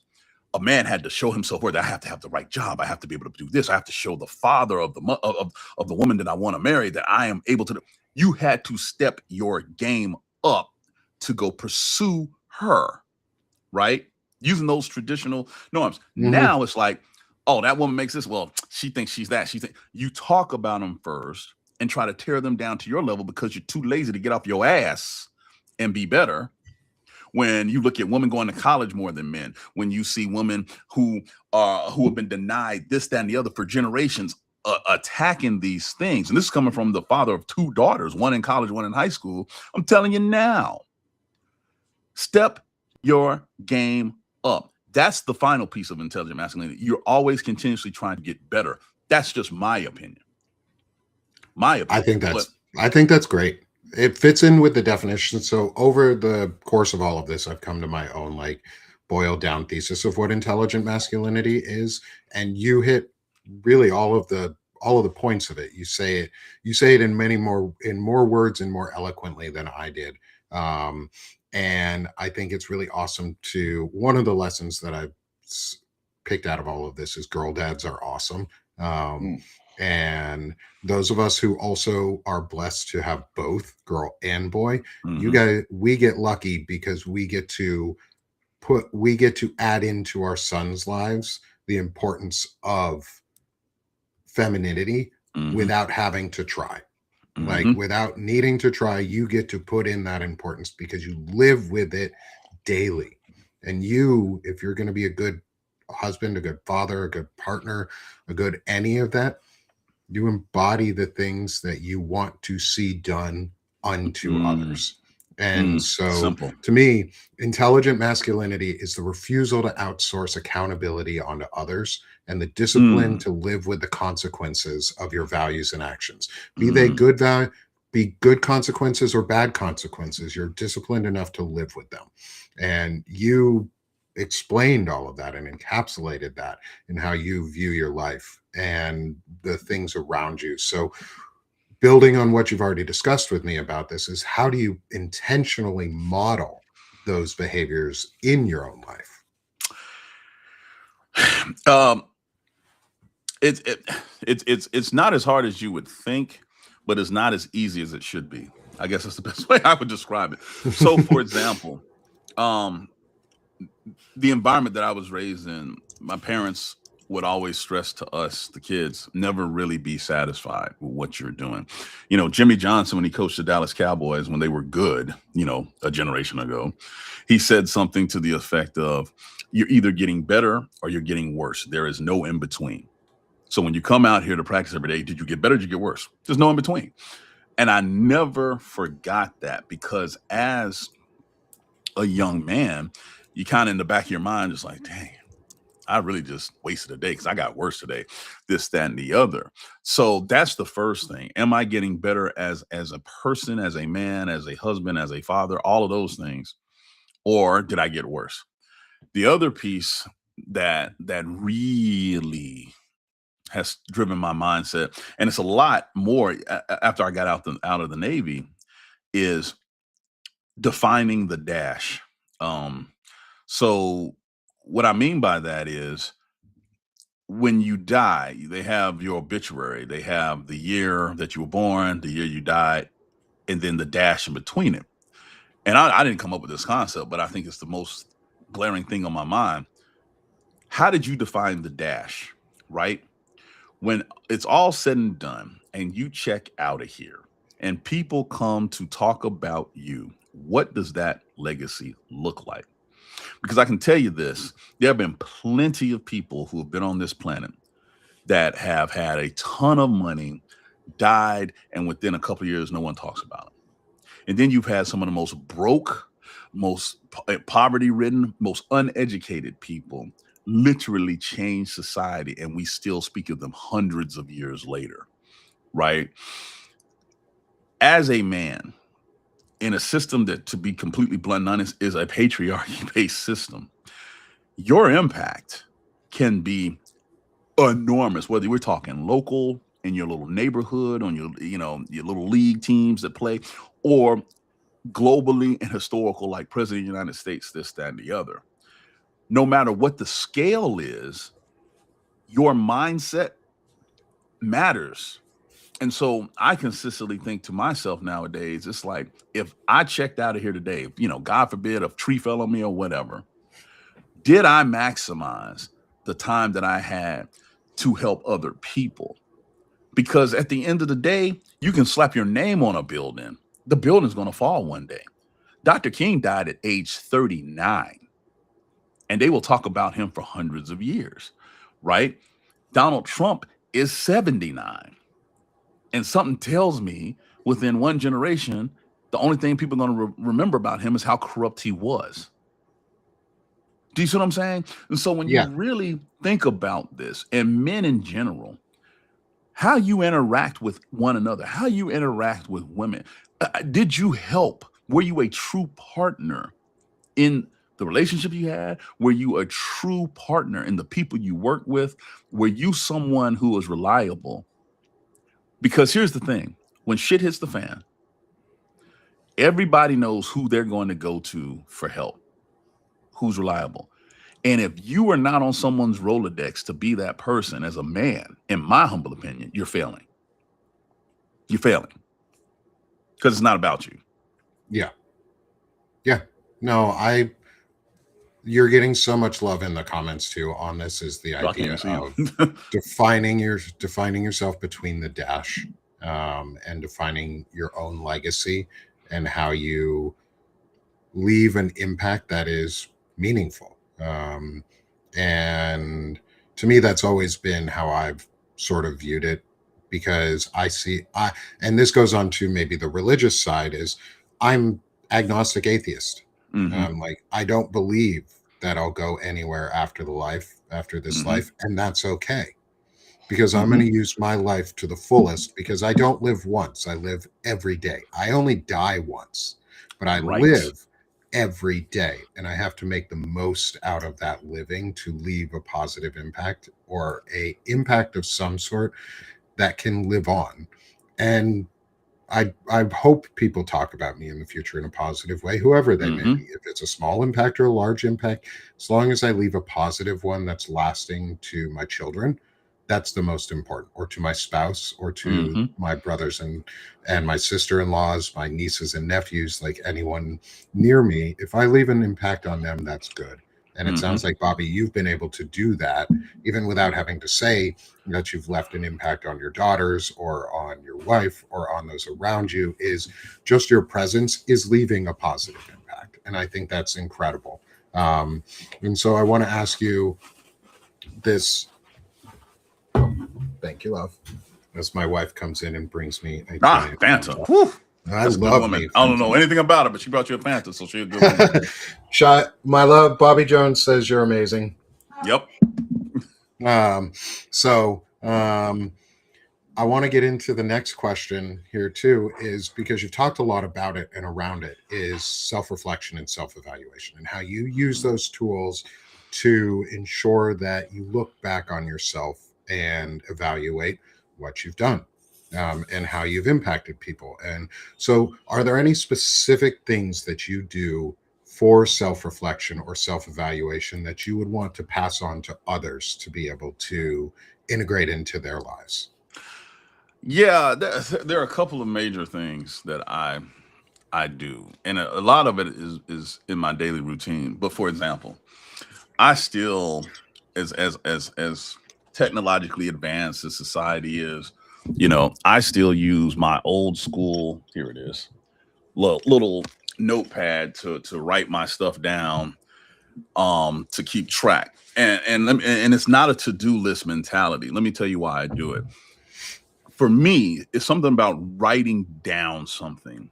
a man had to show himself worth. I have to have the right job. I have to be able to do this. I have to show the father of of the woman that I want to marry that I am able to do. You had to step your game up to go pursue her, right? Using those traditional norms. Now it's like, oh, that woman makes this. Well, she thinks she's that. You talk about them first and try to tear them down to your level because you're too lazy to get off your ass and be better. When you look at women going to college more than men, when you see women who have been denied this, that, and the other for generations, attacking these things, and this is coming from the father of 2 daughters, one in college, one in high school. I'm telling you now, step your game up. That's the final piece of intelligent masculinity. You're always continuously trying to get better. That's just my opinion. I think that's great. It fits in with the definition. So over the course of all of this, I've come to my own like boiled down thesis of what intelligent masculinity is, and you hit really all of the points of it. You say it in more words and more eloquently than I did. And I think it's really awesome to one of the lessons that I've picked out of all of this is girl dads are awesome. And those of us who also are blessed to have both girl and boy, we get lucky because we get to add into our sons' lives the importance of femininity without having to try. Like without needing to try, you get to put in that importance because you live with it daily. And you, if you're going to be a good husband, a good father, a good partner, a good any of that, you embody the things that you want to see done unto others. And so simple. To me, intelligent masculinity is the refusal to outsource accountability onto others and the discipline to live with the consequences of your values and actions. Be they good consequences or bad consequences, you're disciplined enough to live with them. And you explained all of that and encapsulated that in how you view your life and the things around you. So building on what you've already discussed with me about this is how do you intentionally model those behaviors in your own life? It's not as hard as you would think, but it's not as easy as it should be. I guess that's the best way I would describe it. So for example, the environment that I was raised in, my parents would always stress to us, the kids, never really be satisfied with what you're doing. You know, Jimmy Johnson, when he coached the Dallas Cowboys, when they were good, a generation ago, he said something to the effect of, you're either getting better or you're getting worse. There is no in between. So when you come out here to practice every day, did you get better? Did you get worse? There's no in between. And I never forgot that because as a young man, you kind of in the back of your mind, just like, dang, I really just wasted a day because I got worse today, this, that, and the other. So that's the first thing. Am I getting better as a person, as a man, as a husband, as a father, all of those things? Or did I get worse? The other piece that really has driven my mindset, and it's a lot more after I got out of the Navy, is defining the dash. So what I mean by that is when you die, they have your obituary, they have the year that you were born, the year you died, and then the dash in between it. And I didn't come up with this concept, but I think it's the most glaring thing on my mind. How did you define the dash, right? When it's all said and done and you check out of here and people come to talk about you, what does that legacy look like? Because I can tell you this, there have been plenty of people who have been on this planet that have had a ton of money, died, and within a couple of years, no one talks about it. And then you've had some of the most broke, most poverty-ridden, most uneducated people literally change society, and we still speak of them hundreds of years later, right? As a man, in a system that, to be completely blunt and honest, is a patriarchy-based system, your impact can be enormous, whether we're talking local, in your little neighborhood, on your, your little league teams that play, or globally and historical, like President of the United States, this, that, and the other. No matter what the scale is, your mindset matters. And so I consistently think to myself nowadays, it's like, if I checked out of here today, God forbid, a tree fell on me or whatever, did I maximize the time that I had to help other people? Because at the end of the day, you can slap your name on a building. The building's going to fall one day. Dr. King died at age 39, and they will talk about him for hundreds of years, right? Donald Trump is 79. And something tells me within one generation, the only thing people are going to remember about him is how corrupt he was. Do you see what I'm saying? And so when you really think about this, and men in general, how you interact with one another, how you interact with women, did you help? Were you a true partner in the relationship you had? Were you a true partner in the people you work with? Were you someone who was reliable? Because here's the thing, when shit hits the fan, everybody knows who they're going to go to for help, who's reliable. And if you are not on someone's Rolodex to be that person as a man, in my humble opinion, you're failing. You're failing. Because it's not about you. Yeah. Yeah. No, you're getting so much love in the comments too on this, is the idea of defining yourself between the dash, and defining your own legacy and how you leave an impact that is meaningful. And to me, that's always been how I've sort of viewed it, because and this goes on to maybe the religious side, is I'm agnostic atheist. Like, I don't believe that I'll go anywhere after this life, and that's okay, because I'm going to use my life to the fullest, because I don't live once, I live every day. I only die once, but I live every day, and I have to make the most out of that living to leave a positive impact, or a impact of some sort that can live on. And I hope people talk about me in the future in a positive way, whoever they may be. If it's a small impact or a large impact, as long as I leave a positive one that's lasting to my children, that's the most important, or to my spouse, or to my brothers and my sister-in-laws, my nieces and nephews, like anyone near me. If I leave an impact on them, that's good. And it sounds like, Bobby, you've been able to do that, even without having to say that you've left an impact on your daughters or on your wife or on those around you. Is just your presence is leaving a positive impact. And I think that's incredible. And so I want to ask you this. Thank you, love. As my wife comes in and brings me a Fanta. Whew. I love me. I don't know anything about it, but she brought you a Fanta, so she's a good woman. My love, Bobby Jones says you're amazing. Yep. I want to get into the next question here too, is because you've talked a lot about it and around it, is self-reflection and self-evaluation, and how you use those tools to ensure that you look back on yourself and evaluate what you've done, and how you've impacted people. And so, are there any specific things that you do for self-reflection or self-evaluation that you would want to pass on to others to be able to integrate into their lives? Yeah, there are a couple of major things that I do, and a lot of it is in my daily routine. But for example, I still, as technologically advanced as society is, I still use my old school, here it is, little notepad to write my stuff down, to keep track. And it's not a to-do list mentality. Let me tell you why I do it. For me, it's something about writing down something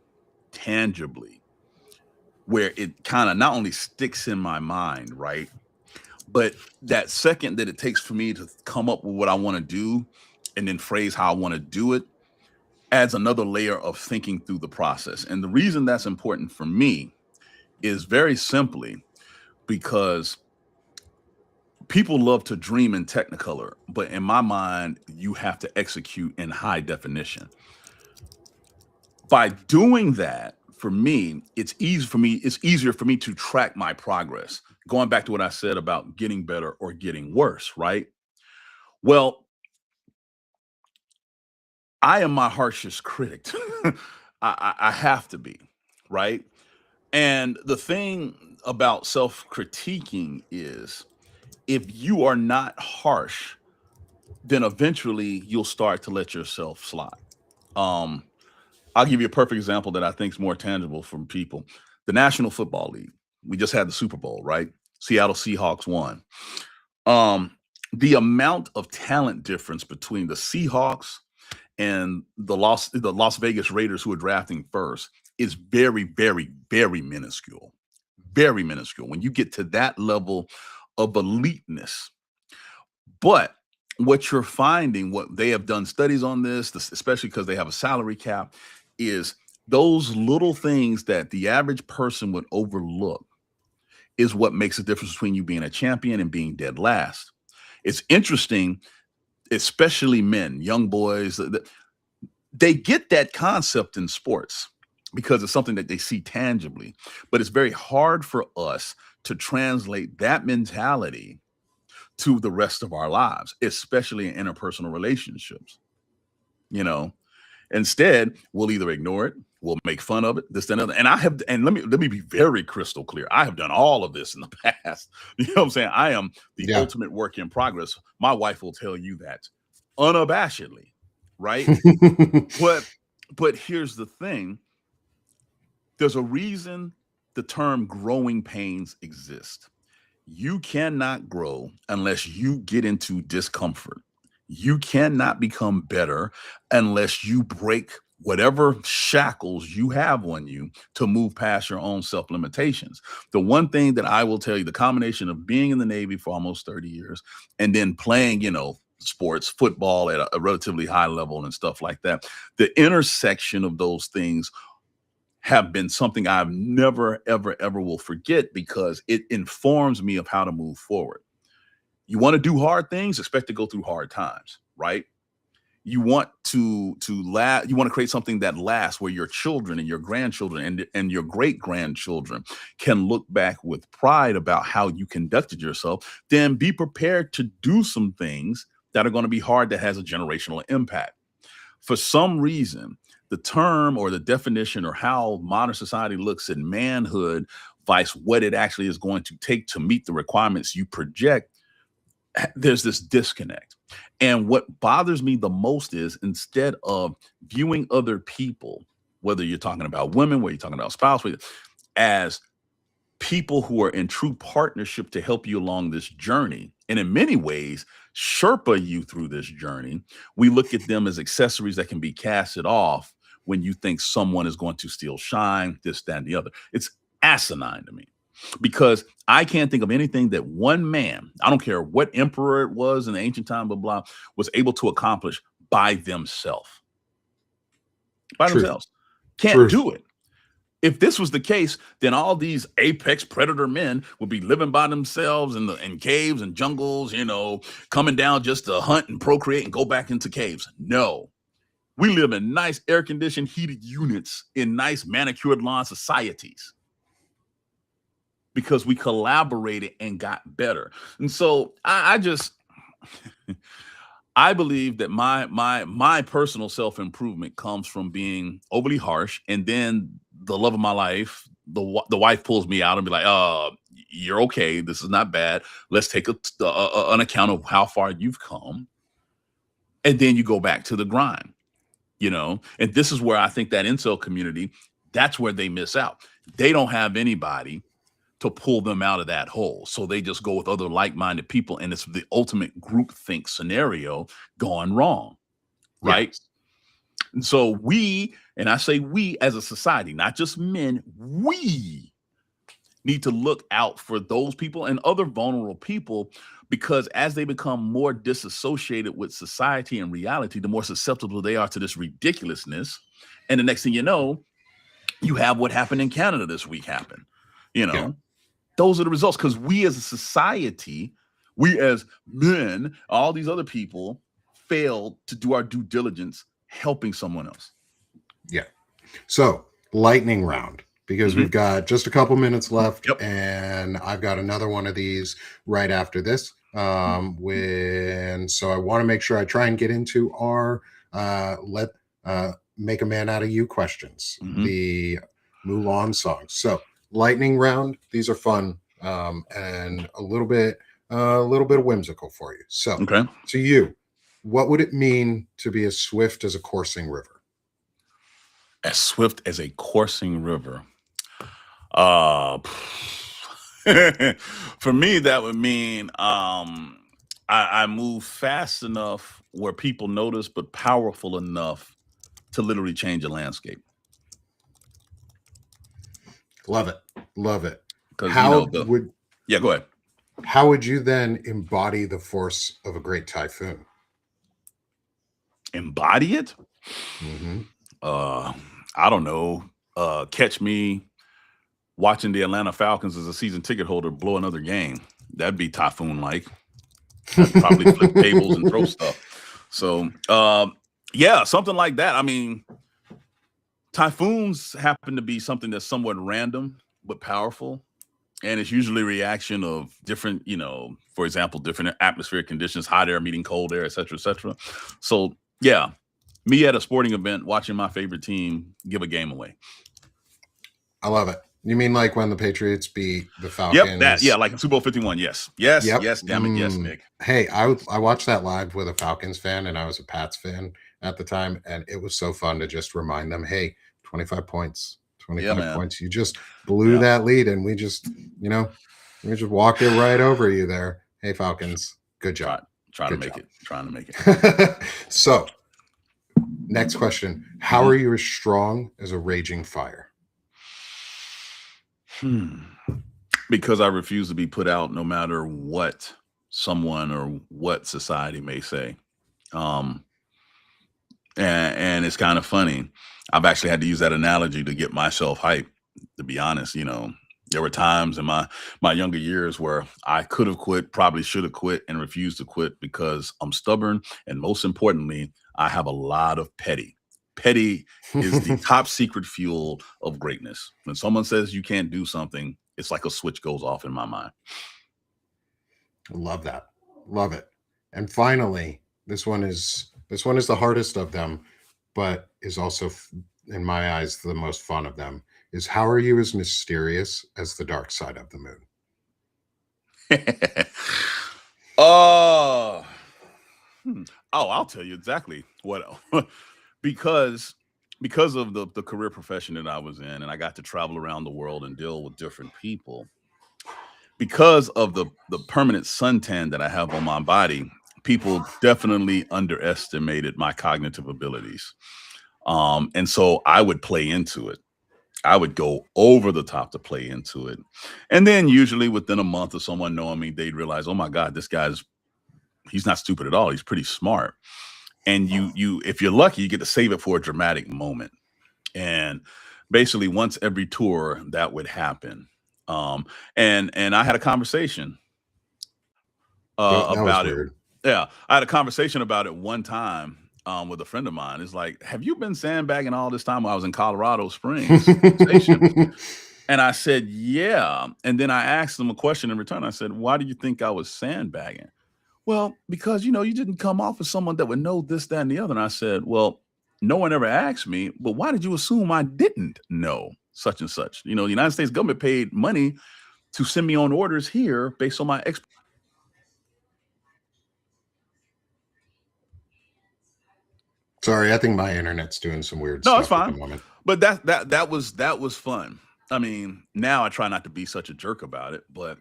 tangibly, where it kind of not only sticks in my mind, right? But that second that it takes for me to come up with what I want to do and then phrase how I want to do it adds another layer of thinking through the process. And the reason that's important for me is very simply because people love to dream in technicolor, but in my mind, you have to execute in high definition. By doing that, for me, it's easy for me. It's easier for me to track my progress. Going back to what I said about getting better or getting worse, right? Well, I am my harshest critic. I have to be, right? And the thing about self critiquing is if you are not harsh, then eventually you'll start to let yourself slide. Um, I'll give you a perfect example that I think is more tangible from people. The National Football League. We just had the Super Bowl, right? Seattle Seahawks won. Um, the amount of talent difference between the Seahawks and the Las Vegas Raiders, who are drafting first, is very, very, very minuscule. Very minuscule. When you get to that level of eliteness, but what you're finding, what they have done studies on this, especially because they have a salary cap, is those little things that the average person would overlook is what makes the difference between you being a champion and being dead last. It's interesting, especially men, young boys, they get that concept in sports because it's something that they see tangibly, but it's very hard for us to translate that mentality to the rest of our lives, especially in interpersonal relationships. You know, instead, we'll either ignore it, we'll make fun of it, this and other. And I have, and let me be very crystal clear. I have done all of this in the past. You know what I'm saying? I am the Yeah. ultimate work in progress. My wife will tell you that unabashedly, right? But here's the thing. There's a reason the term growing pains exist. You cannot grow unless you get into discomfort. You cannot become better unless you break whatever shackles you have on you to move past your own self limitations. The one thing that I will tell you, the combination of being in the Navy for almost 30 years and then playing, sports, football at a relatively high level and stuff like that, the intersection of those things have been something I've never, ever, ever will forget because it informs me of how to move forward. You want to do hard things, expect to go through hard times, right? You want to you want to create something that lasts where your children and your grandchildren and your great grandchildren can look back with pride about how you conducted yourself. Then be prepared to do some things that are going to be hard that has a generational impact. For some reason, the term or the definition or how modern society looks at manhood vice what it actually is going to take to meet the requirements you project, there's this disconnect. And what bothers me the most is instead of viewing other people, whether you're talking about women, whether you're talking about spouse, as people who are in true partnership to help you along this journey, and in many ways, Sherpa you through this journey, we look at them as accessories that can be casted off when you think someone is going to steal shine, this, that, and the other. It's asinine to me because I can't think of anything that one man, I don't care what emperor it was in the ancient time, blah, blah, was able to accomplish by themselves. By Truth. themselves. Can't Truth. do it. If this was the case, then all these apex predator men would be living by themselves in caves and jungles, coming down just to hunt and procreate and go back into caves. No. We live in nice air-conditioned heated units in nice manicured lawn societies because we collaborated and got better. And so I just I believe that my personal self-improvement comes from being overly harsh, and then the love of my life, the wife pulls me out and be like, you're okay. This is not bad. Let's take an account of how far you've come. And then you go back to the grind, and this is where I think that incel community, that's where they miss out. They don't have anybody to pull them out of that hole. So they just go with other like-minded people, and it's the ultimate groupthink scenario gone wrong, right? Yes. And so and I say we as a society, not just men, we need to look out for those people and other vulnerable people because as they become more disassociated with society and reality, the more susceptible they are to this ridiculousness. And the next thing you know, you have what happened in Canada this week happen. Yeah. Those are the results because we as a society, We as men, all these other people failed to do our due diligence helping someone else. Yeah. So, lightning round, because we've got just a couple minutes left, Yep. and I've got another one of these right after this. So I want to make sure I try and get into our let make a man out of you questions, the Mulan songs. So, lightning round. These are fun and a little bit whimsical for you. So, Okay. to you, what would it mean to be as swift as a coursing river? As swift as a coursing river. For me, that would mean I move fast enough where people notice, but powerful enough to literally change a landscape. Love it. Love it. Because How would yeah, go ahead. how would you then embody the force of a great typhoon? Embody it? Mm-hmm. I don't know. Catch me watching the Atlanta Falcons as a season ticket holder blow another game. That'd be typhoon like. I'd probably flip tables and throw stuff. So yeah, something like that. I mean, typhoons happen to be something that's somewhat random but powerful. And it's usually a reaction of different, for example, different atmospheric conditions, hot air meeting cold air, et cetera, et cetera. So yeah, me at a sporting event watching my favorite team give a game away. I love it. You mean like when the Patriots beat the Falcons? Yep, like in Super Bowl 51. Yes, yes, damn it, yes, Nick. Hey, I watched that live with a Falcons fan, and I was a Pats fan at the time, and it was so fun to just remind them, hey, 25 points, 25 points. You just blew that lead, and we just walked it right over you there. Hey, Falcons, good job. Trying to make it. So, next question. How are you as strong as a raging fire? Because I refuse to be put out no matter what someone or what society may say. And it's kind of funny. I've actually had to use that analogy to get myself hyped, to be honest. There were times in my younger years where I could have quit, probably should have quit, and refused to quit because I'm stubborn. And most importantly, I have a lot of petty. Petty is the top secret fuel of greatness. When someone says you can't do something, it's like a switch goes off in my mind. Love that. Love it. And finally, this one is the hardest of them, but is also, in my eyes, the most fun of them. Is how are you as mysterious as the dark side of the moon? I'll tell you exactly what. because of the career profession that I was in, and I got to travel around the world and deal with different people. Because of the permanent suntan that I have on my body, people definitely underestimated my cognitive abilities. And so I would play into it. I would go over the top to play into it. And then usually within a month of someone knowing me, they'd realize, oh my God, he's not stupid at all. He's pretty smart. And you, if you're lucky, you get to save it for a dramatic moment. And basically once every tour that would happen. And I had a conversation about it. Yeah. I had a conversation about it one time with a friend of mine. It's like, have you been sandbagging all this time while I was in Colorado Springs Station? And I said, yeah. And then I asked them a question in return. I said, why do you think I was sandbagging? Well, because, you didn't come off as someone that would know this, that, and the other. And I said, well, no one ever asked me, but why did you assume I didn't know such and such? The United States government paid money to send me on orders here based on my Sorry, I think my internet's doing some weird stuff. No, it's fine. At the moment. But that was fun. I mean, now I try not to be such a jerk about it, but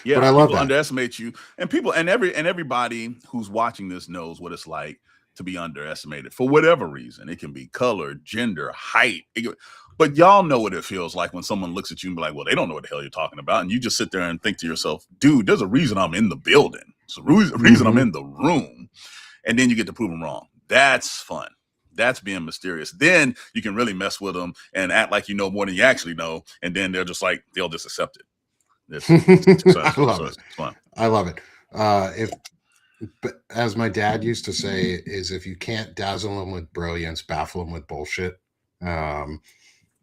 yeah, but I love that. Underestimate you, and everybody who's watching this knows what it's like to be underestimated for whatever reason. It can be color, gender, height. But y'all know what it feels like when someone looks at you and be like, well, they don't know what the hell you're talking about. And you just sit there and think to yourself, dude, there's a reason I'm in the building. There's a reason I'm in the room. And then you get to prove them wrong. That's fun. That's being mysterious. Then you can really mess with them and act like you know more than you actually know. And then they'll just accept it. It's I love it. it's fun. I love it. But as my dad used to say, is if you can't dazzle them with brilliance, baffle them with bullshit. Um,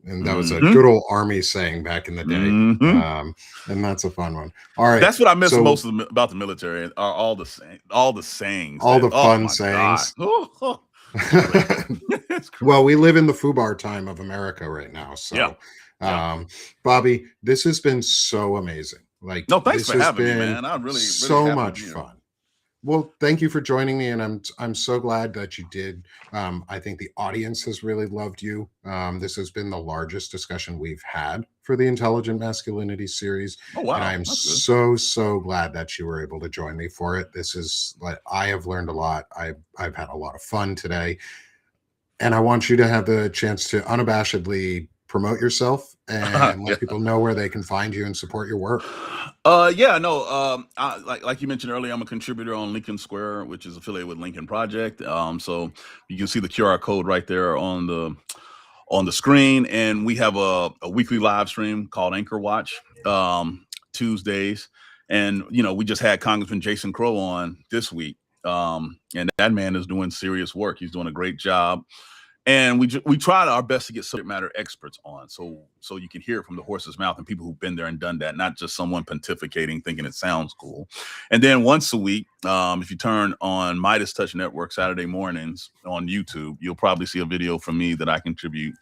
and that was a Mhm. good old army saying back in the day. Mhm. And that's a fun one. All right. That's what I miss So most about the military are all the sayings all that, the oh fun my God. sayings. It's crazy. It's Well, crazy. we live in the FUBAR time of America right now. Yeah. So, Yeah. Bobby, this has been so amazing. Like, No, thanks this for has having me, been man. I'm really, really so happy to be much here. fun. Well, thank you for joining me, and I'm so glad that you did. I think the audience has really loved you. This has been the largest discussion we've had for the Intelligent Masculinity series, Oh and I wow. am That's good. so glad that you were able to join me for it. This is like I have learned a lot. I've had a lot of fun today, and I want you to have the chance to unabashedly promote yourself and Yeah. let people know where they can find you and support your work. Yeah, no, like you mentioned earlier, I'm a contributor on Lincoln Square, which is affiliated with Lincoln Project. So you can see the QR code right there on the screen, and we have a weekly live stream called Anchor Watch, Tuesdays, and we just had Congressman Jason Crow on this week, and that man is doing serious work. He's doing a great job, and we tried our best to get subject matter experts on, so you can hear it from the horse's mouth and people who've been there and done that, not just someone pontificating thinking it sounds cool. And then once a week, if you turn on Midas Touch Network Saturday mornings on YouTube, you'll probably see a video from me that I contribute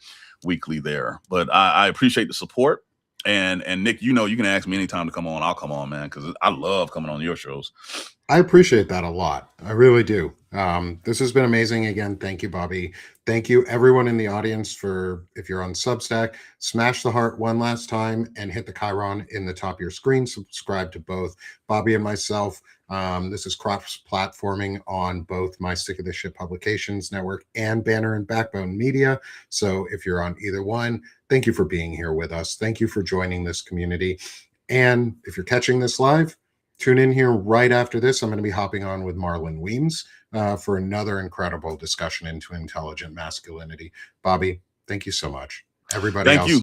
weekly there. But I appreciate the support. And Nick, you can ask me anytime to come on. I'll come on, man, because I love coming on your shows. I appreciate that a lot. I really do. This has been amazing. Again, thank you, Bobby. Thank you, everyone in the audience, for if you're on Substack, smash the heart one last time and hit the Chiron in the top of your screen. Subscribe to both Bobby and myself. This is cross-platforming on both my Stick of the Ship Publications Network and Banner and Backbone Media. So if you're on either one, thank you for being here with us. Thank you for joining this community. And if you're catching this live, tune in here right after this. I'm going to be hopping on with Marlon Weems for another incredible discussion into intelligent masculinity. Bobby, thank you so much. Everybody Thank else, you.